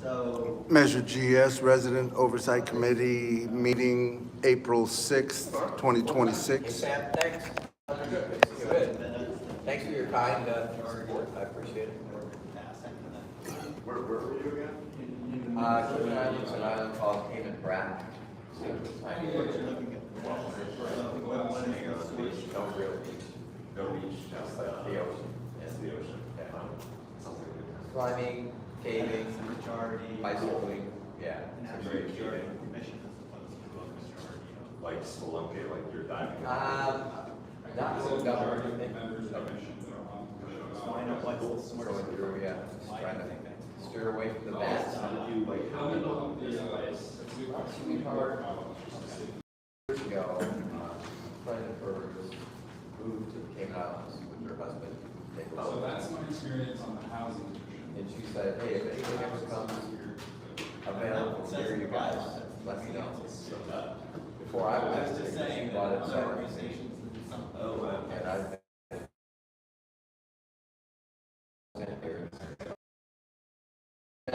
So, Measure GS Resident Oversight Committee meeting April 6th, 2026. Sam, thanks. Good. Thanks for your kind support. I appreciate it. Where were you again? Cayman Islands, an island called Cayman Brac. No real beach. No beach, just Like the ocean. It's the ocean. Yeah. Sounds like a good time. Climbing, caving, bicycling, yeah. It's very cute. Like Spelunky, like you're diving. Not really government thing. Going through, yeah, just trying to steer away from the bats. How many Years ago, friend of hers moved to the Cayman Islands with her husband. They were- So that's my experience on the housing division. And she said, hey, if anything ever comes available near you guys, let me know. Before I was just saying, she bought it. oh, And I've been I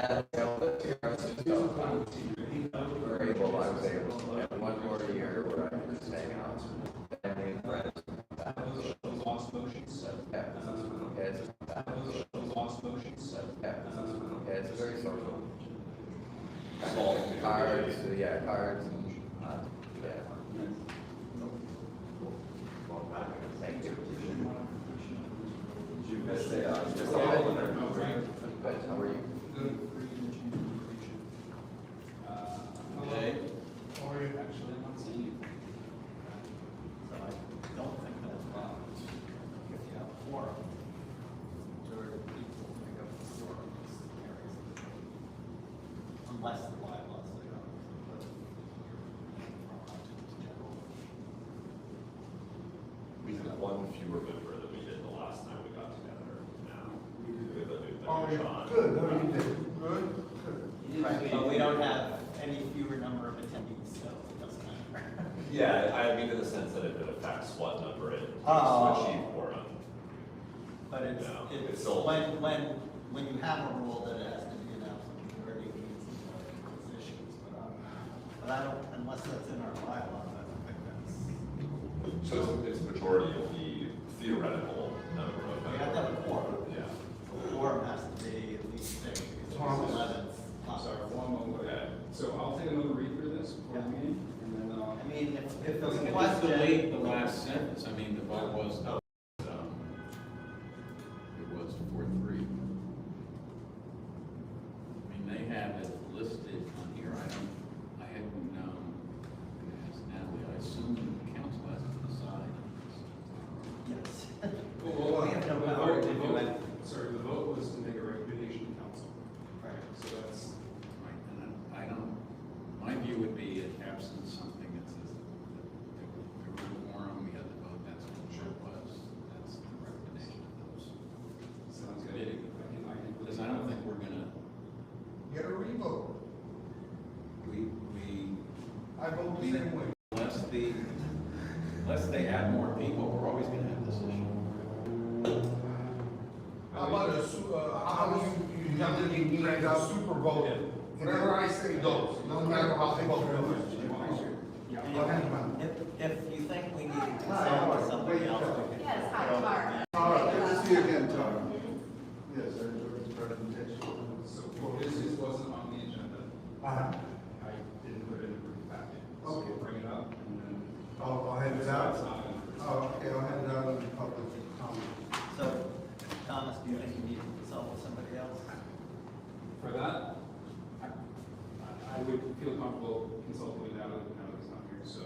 was able to have one more year where I could just hang out. Family and friends. Those lost motions. Yeah. It's Those lost motions. it's very social. Cards, yeah, cards. And, yeah. Thank you. Did you miss a, Good. How are you? Hello. Or actually, I'm not seeing you. so I don't think that's a problem. If you have a forum, majority of people make up the forum, unless the bylaws are going. we had one fewer member than we did the last time we got together now. We have a new Oh, member, yeah, Sean. good, no, you did, good, good. Right, but we don't have any fewer number of attendees, so it doesn't matter. Yeah, I mean in the sense that it affects what number it takes to Oh. achieve quorum. But it's, No, it's it's still- when you have a rule that it has to be announced, majority means positions, but I don't, unless that's in our bylaws, I don't think that's. So it's majority of the theoretical number of members. We have to have a quorum. Yeah. The quorum has to be at least six, because it's 11th. I'm sorry, one moment. Okay. So I'll take another read through this before the meeting, and then, I mean, if We there's a can just question. delete the last sentence, I mean, the vote was, it was 4-3. I mean, they have it listed on here, I hadn't known, as Natalie, I assume the council has to decide. Yes. well, We have no the power vote- to the do vote- anything. Sorry, the vote was to make a recommendation to council. Right. So that's, Right, and I don't, my view would be absent something that says that there was a quorum, we had the vote, that's what it was, that's the recommendation of those. sounds good. Committee. Because I don't think we're gonna, Get a revote. we, I vote the same way. unless they add more people, we're always gonna have this issue. How about how you have to be named a super vote? Whatever I say goes, no matter how they vote. Yeah. Go ahead, ma'am. If you think we need to consult with somebody else, we can. Yes, hi, Tara. All right, good to see you again, Tara. Yes, I enjoyed this presentation. So this just wasn't on the agenda. Uh-huh. I didn't put it in the brief packet. So Okay. we'll bring it up and then. I'll hand it It's out. not in the- Oh, okay, I'll hand it out in public comment. So, Thomas, do you think you need to consult with somebody else? For that, I would feel comfortable consulting with Natalie, but Natalie's not here, so,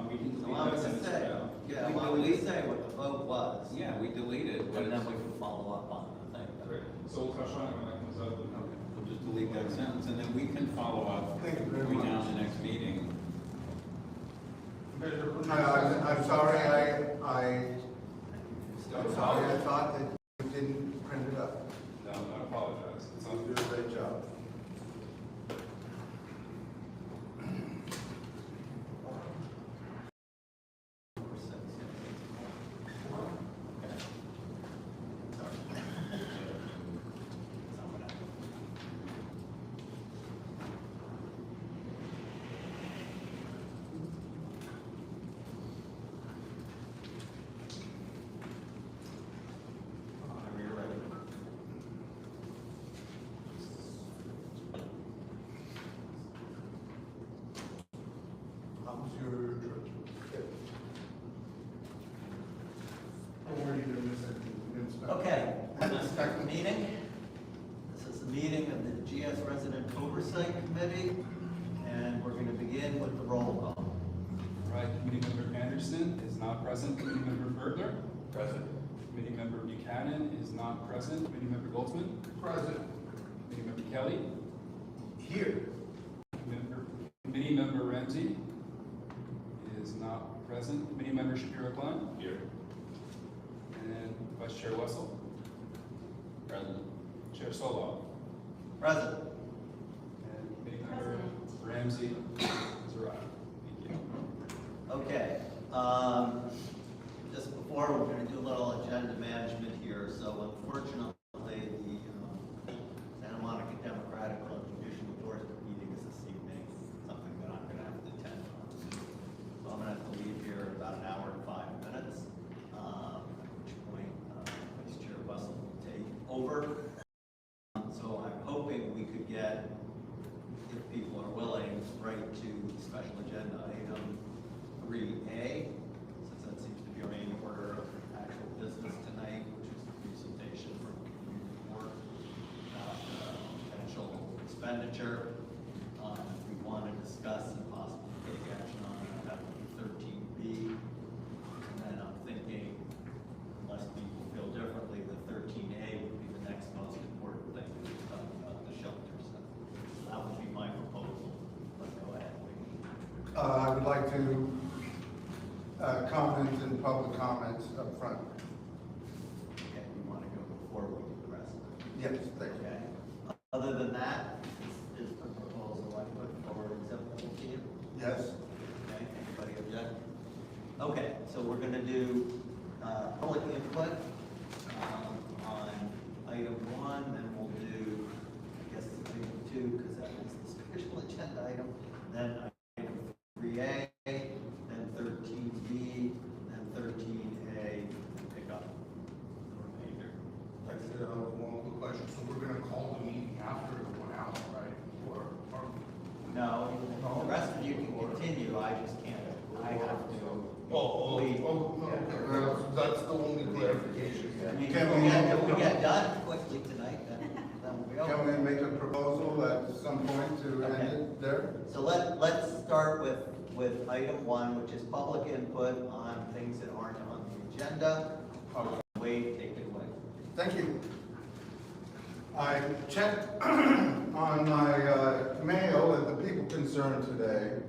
we can So delete I that would sentence. say, yeah, why would you say what the vote was? Yeah, we deleted, but And then it's, we can follow up on the thing. Great. So we'll touch on it when that comes up. okay, we'll just delete that sentence, and then we can follow up Thank you very between now much. and the next meeting. I'm sorry, I'm sorry, I thought that you didn't print it up. No, I apologize. It's You on. did a great job. meeting. This is the meeting of the GS Resident Oversight Committee, and we're going to begin with the roll call. All right, Committee Member Anderson is not present. Committee Member Bergler? Present. Committee Member Buchanan is not present. Committee Member Goldsman? Present. Committee Member Kelley? Here. Committee Member Ramsey is not present. Committee Member Shapiro-Klein? Here. And Vice Chair Wessel? Present. Chair Solo? Present. And Committee Member Ramsey is arrived. Thank you. Okay, just before, we're going to do a little agenda management here. So unfortunately, the Santa Monica Democratic Club Judicial Endorsement meeting is this evening, something that I'm going to have to attend on. So I'm going to have to leave here in about an hour and 5 minutes, at which point Vice Chair Wessel will take over. So I'm hoping we could get, if people are willing, right to special agenda item 3A, since that seems to be our main order of actual business tonight, which is the presentation from the community board about potential expenditure. If we want to discuss and possibly take action on it, that would be 13B. And then I'm thinking, unless people feel differently, that 13A would be the next most important thing to talk about the shelters. So that would be my proposal. Let's go ahead. I would like to comment in public comments up front. Okay, we want to go before we do the rest of it. Yes, thank you. Okay. Other than that, is the proposal I put forward acceptable to you? Yes. Okay, anybody object? Okay, so we're going to do public input on item 1, then we'll do, I guess, item 2, because that is the special agenda item, then item 3A, then 13B, then 13A, pick up the remainder. I said, one quick question. So we're gonna call the meeting after it went out, right? Or No, the rest of you can continue, I just can't, I have to. leave. okay. That's the only clarification. I mean, Can if we get done quickly tonight, then we'll be Can over. we make a proposal at some point to end it there? So let's start with item 1, which is public input on things that aren't on the agenda. Wade, take it away. Thank you. I checked on my mail at the People Concerned today,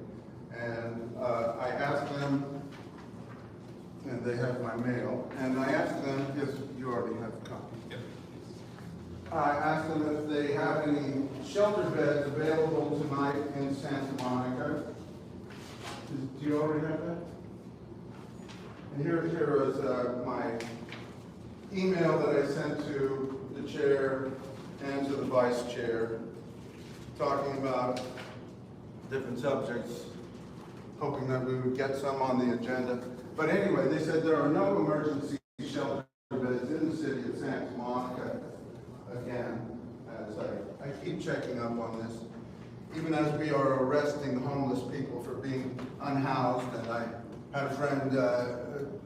and I asked them, and they have my mail, and I asked them, yes, you already have a copy. Yep. I asked them if they have any shelter beds available tonight in Santa Monica. Do you already have that? And here is my email that I sent to the chair and to the vice chair, talking about different subjects, hoping that we would get some on the agenda. But anyway, they said there are no emergency shelter beds in the city of Santa Monica. Again, as I keep checking up on this, even as we are arresting homeless people for being unhoused, and I had a friend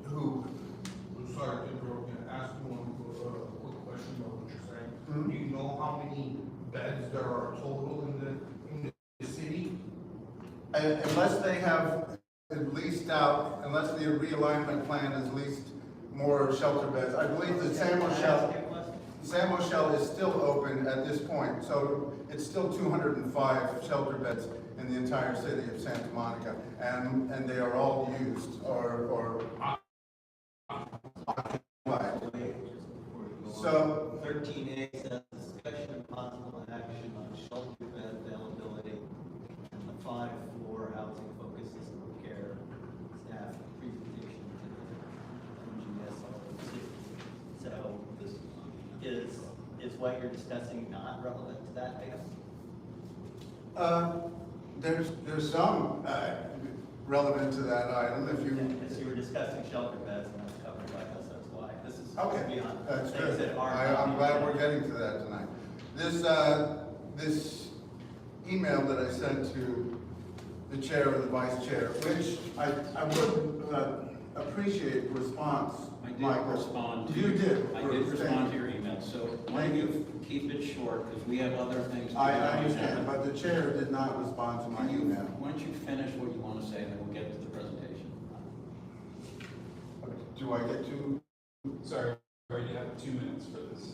who, sorry to interrupt you, asked one quick question about what you're saying. Do you know how many beds there are total in the city? Unless they have at least out, unless the realignment plan has leased more shelter beds. I believe the San Michelle is still open at this point, so it's still 205 shelter beds in the entire city of Santa Monica, and they are all used or occupied. So 13A says discussion and possible action on shelter bed availability and the 5-floor housing focused system of care staff presentation to the MGSRC. So this is what you're discussing not relevant to that item? There's some relevant to that item, if you. Because you were discussing shelter beds and that's covered by us, that's why. This is Okay, beyond that's things good. that aren't. I'm glad we're getting to that tonight. This email that I sent to the chair and the vice chair, which I would appreciate response, I did Michael. respond to. You did. I did respond to your email. So Can you keep it short, because we have other things to do. I understand, but the chair did not respond to my Can you, email. why don't you finish what you want to say, and then we'll get to the presentation. Do I get to, Sorry, you have 2 minutes for this.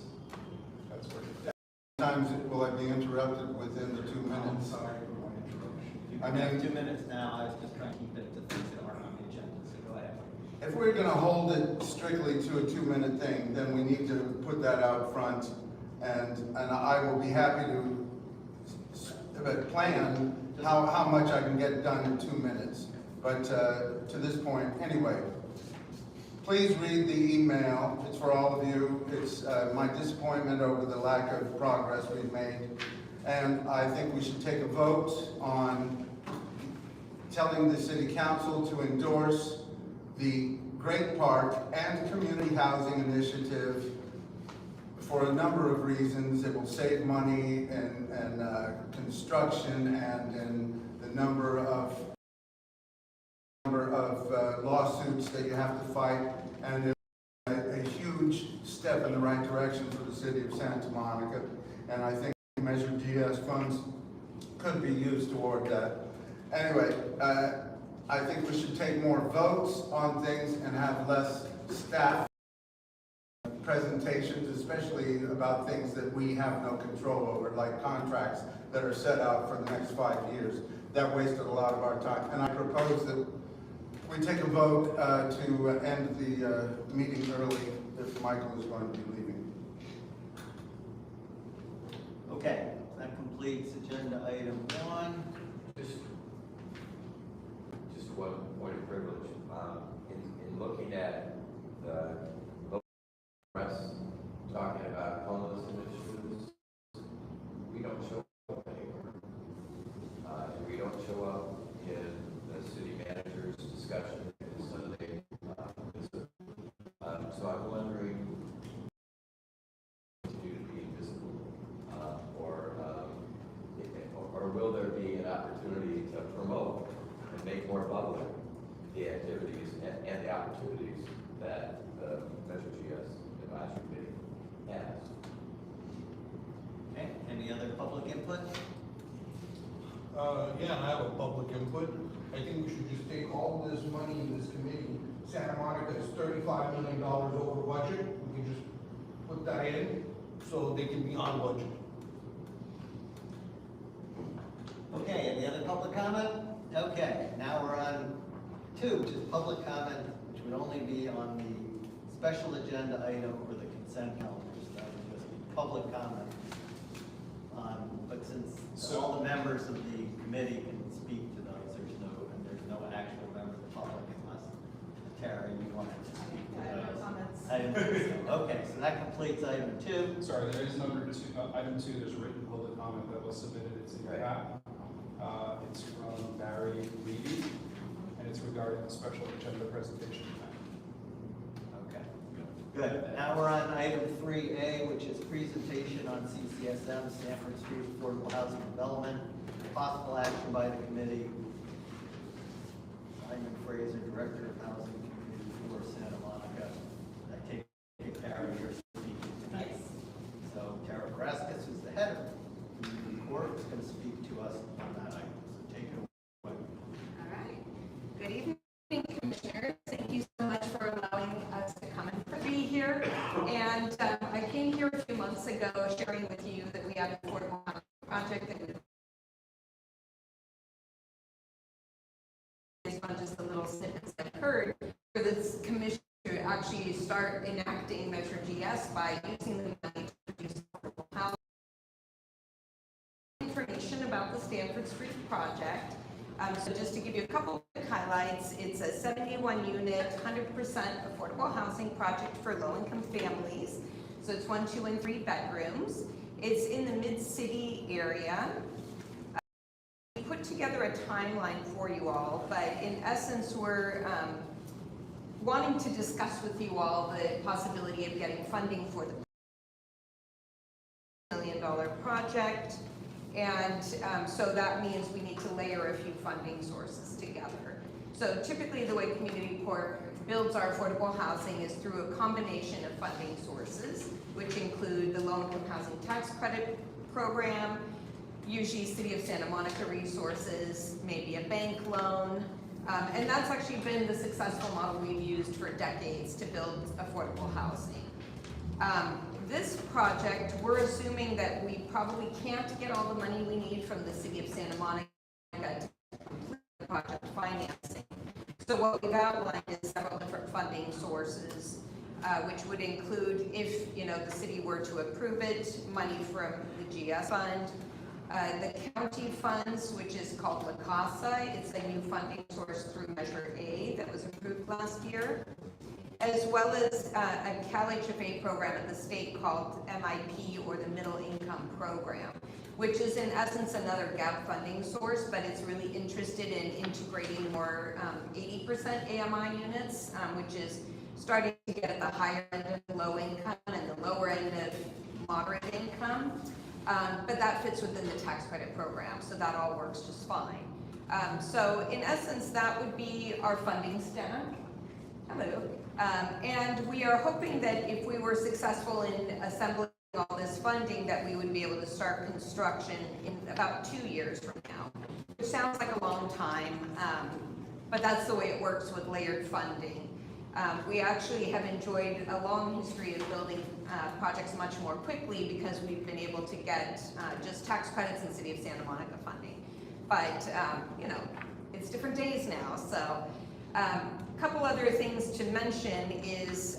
That's where. times will I be interrupted within the 2 I'm minutes? sorry for my interruption. You I can have mean- 2 minutes now, I was just trying to keep it to things that aren't on the agenda, so go ahead. If we're gonna hold it strictly to a 2-minute thing, then we need to put that out front, and I will be happy to plan how much I can get done in 2 minutes. But, to this point, anyway, please read the email, it's for all of you, it's, my disappointment over the lack of progress we've made. And I think we should take a vote on telling the city council to endorse the Great Park and Community Housing Initiative for a number of reasons. It will save money in construction and in the number of lawsuits that you have to fight, and it's a huge step in the right direction for the city of Santa Monica. And I think Measure GS funds could be used toward that. Anyway, I think we should take more votes on things and have less staff presentations, especially about things that we have no control over, like contracts that are set out for the next 5 years. That wasted a lot of our time. And I propose that we take a vote to end the meeting early if Michael is going to be leaving. Okay, that completes agenda item 1. Just one point of privilege. In looking at the local press talking about homeless initiatives, we don't show up anywhere. And we don't show up in the city manager's discussion in Sunday visit. So I'm wondering, continue to be invisible, or will there be an opportunity to promote and make more public the activities and the opportunities that the Measure GS Advisory Committee has? Okay, any other public input? Yeah, I have a public input. I think we should just take all this money in this committee. Santa Monica is $35 million over budget. We can just put that in so they can be on budget. Okay, any other public comment? Okay, now we're on 2, which is public comment, which would only be on the special agenda item or the consent calendar, so that would just be public comment. But since all the members of the committee can speak to those, there's no actual member of the public unless, Tara, you wanted to speak to those. I didn't think so. Okay, so that completes item 2. Sorry, there is number 2, item 2, there's a written public comment that was submitted, it's in your packet. It's from Barry Reedy, and it's regarding the special agenda presentation. Okay, good. Now we're on item 3A, which is presentation on CCSM, Stanford Street Affordable Housing Development. Possible action by the committee. Simon Fraser, Director of Housing Community for Santa Monica. I take Tara, you're speaking tonight. So Tara Braskus, who's the head of the community court, is going to speak to us on that item. So take it away. All right. Good evening, Commissioners. Thank you so much for allowing us to come and be here. And I came here a few months ago sharing with you that we had an affordable housing project that would on just the little snippets I've heard for this commission to actually start enacting Measure GS by using the money to produce affordable housing. Information about the Stanford Street project. So just to give you a couple of highlights, it's a 71-unit, 100% affordable housing project for low-income families. So it's 1, 2, and 3 bedrooms. It's in the mid-city area. We put together a timeline for you all, but in essence, we're wanting to discuss with you all the possibility of getting funding for the $1 million project. And so that means we need to layer a few funding sources together. So typically the way Community Corp builds our affordable housing is through a combination of funding sources, which include the low-income housing tax credit program, usually City of Santa Monica resources, maybe a bank loan. And that's actually been the successful model we've used for decades to build affordable housing. This project, we're assuming that we probably can't get all the money we need from the City of Santa Monica to complete the project financing. So what we've outlined is several different funding sources, which would include, if the city were to approve it, money from the GS fund, the county funds, which is called La Casa. It's a new funding source through Measure A that was approved last year, as well as a CalHFA program at the state called MIP, or the Middle Income Program, which is in essence another gap funding source, but it's really interested in integrating more 80% AMI units, which is starting to get at the higher end of low income and the lower end of moderate income. But that fits within the tax credit program, so that all works just fine. So in essence, that would be our funding stack. Hello. And we are hoping that if we were successful in assembling all this funding, that we would be able to start construction in about 2 years from now, which sounds like a long time, but that's the way it works with layered funding. We actually have enjoyed a long history of building projects much more quickly because we've been able to get just tax credits and City of Santa Monica funding. But, it's different days now. So a couple other things to mention is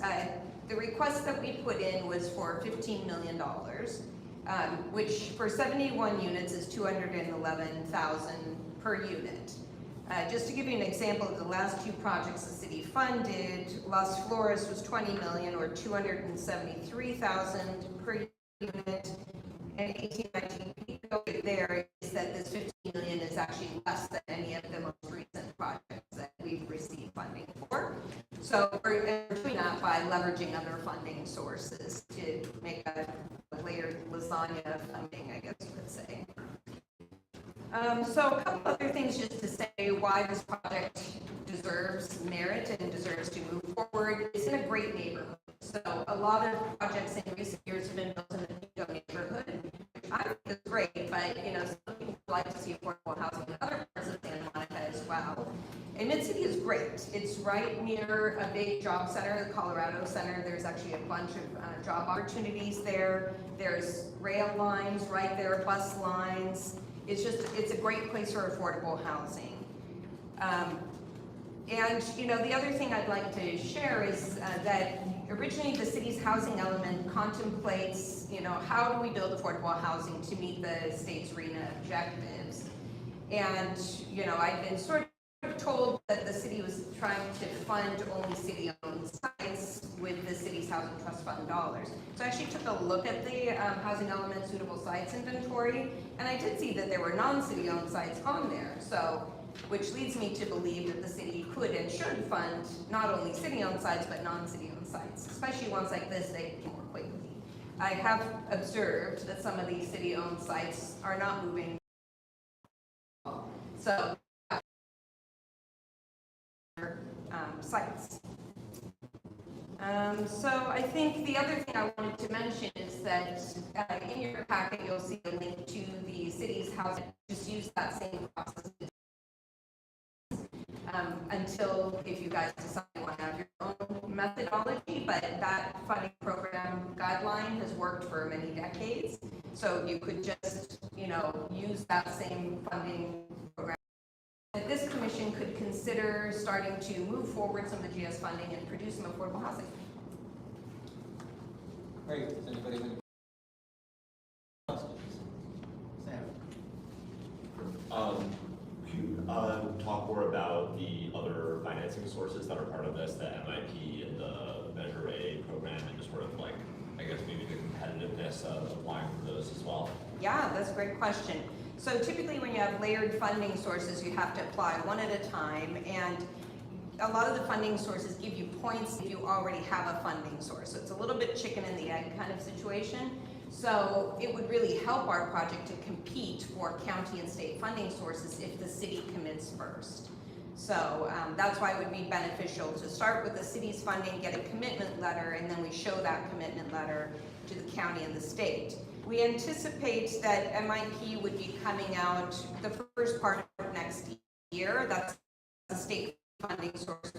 the request that we put in was for $15 million, which for 71 units is $211,000 per unit. Just to give you an example of the last two projects the city funded, Las Flores was $20 million, or $273,000 per unit, and 1819 Pico there is that this $15 million is actually less than any of the most recent projects that we've received funding for. So we're doing that by leveraging other funding sources to make a layered lasagna of funding, I guess you could say. So a couple other things just to say why this project deserves merit and deserves to move forward. It's in a great neighborhood. So a lot of projects in recent years have been built in the Pico neighborhood, which I think is great, but some people like to see affordable housing in other parts of Santa Monica as well. And Mid-City is great. It's right near a big job center, the Colorado Center. There's actually a bunch of job opportunities there. There's rail lines right there, bus lines. It's a great place for affordable housing. And the other thing I'd like to share is that originally the city's housing element contemplates, how do we build affordable housing to meet the state's RHNA objectives? And, I've been sort of told that the city was trying to fund only city-owned sites with the city's Housing Trust Fund dollars. So I actually took a look at the housing element suitable sites inventory, and I did see that there were non-city-owned sites on there. So, which leads me to believe that the city could and should fund not only city-owned sites, but non-city-owned sites, especially ones like this, they can more quickly. I have observed that some of these city-owned sites are not moving. So, sites. So I think the other thing I wanted to mention is that in your packet you'll see a link to the city's housing. Just use that same process until if you guys decide you want to have your own methodology, but that funding program guideline has worked for many decades. So you could just, use that same funding program. That this commission could consider starting to move forward some of the GS funding and produce some affordable housing. Great. Does anybody have any questions? Sam? Can you talk more about the other financing sources that are part of this, the MIP and the Measure A program, and just sort of maybe the competitiveness of applying for those as well? Yeah, that's a great question. So typically when you have layered funding sources, you have to apply one at a time, and a lot of the funding sources give you points if you already have a funding source. So it's a little bit chicken and the egg kind of situation. So it would really help our project to compete for county and state funding sources if the city commits first. So that's why it would be beneficial to start with the city's funding, get a commitment letter, and then we show that commitment letter to the county and the state. We anticipate that MIP would be coming out the first part of next year. That's the state funding source